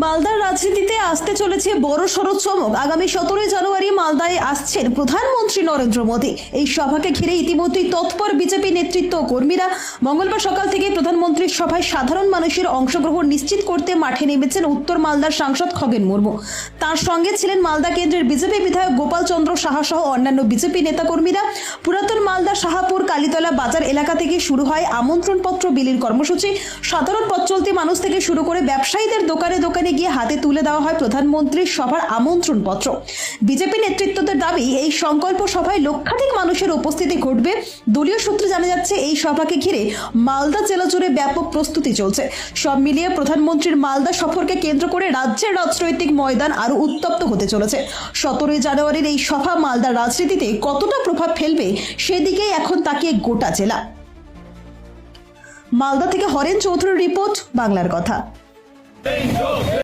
মালদার রাজনীতিতে আসতে চলেছে বড় সড় চমক। আগামী 17 জানুয়ারি মালদায় আসছেন প্রধানমন্ত্রী নরেন্দ্র মোদী। এই সভাকে ঘিরে ইতিমধ্যেই তৎপর বিজেপি নেতৃত্ব ও কর্মীরা। মঙ্গলবার সকাল থেকে প্রধানমন্ত্রীর সভায় সাধারণ মানুষের অংশগ্রহণ নিশ্চিত করতে মাঠে নেমেছেন উত্তর মালদার সাংসদ খগেন মুর্মু। তার সঙ্গে ছিলেন মালদা কেন্দ্রের বিজেপি বিধায়ক গোপাল চন্দ্র সাহা সহ অন্যান্য বিজেপি নেতাকর্মীরা। পুরাতন মালদা শাহাপুর কালীতলা বাজার এলাকা থেকে শুরু হয় আমন্ত্রণপত্র বিলির কর্মসূচি। সাধারণ পথ চলতি মানুষ থেকে শুরু করে ব্যবসায়ীদের দোকানে দোকানে গিয়ে হাতে তুলে দেওয়া হয় প্রধানমন্ত্রীর সভার আমন্ত্রণপত্র। বিজেপি নেতৃত্বদের দাবি, এই সংকল্প সভায় লক্ষাধিক মানুষের উপস্থিতি ঘটবে। দলীয় সূত্রে জানা যাচ্ছে, এই সভাকে ঘিরে মালদা জেলা জুড়ে ব্যাপক প্রস্তুতি চলছে। সব মিলিয়ে প্রধানমন্ত্রীর মালদা সফরকে কেন্দ্র করে রাজ্যের রাজনৈতিক ময়দান আরো উত্তপ্ত হতে চলেছে। 17 জানুয়ারির এই সভা মালদার রাজনীতিতে কতটা প্রভাব ফেলবে সেদিকেই এখন তাকিয়ে গোটা জেলা। মালদা থেকে হরেন চৌধুরীর রিপোর্ট, বাংলার কথা।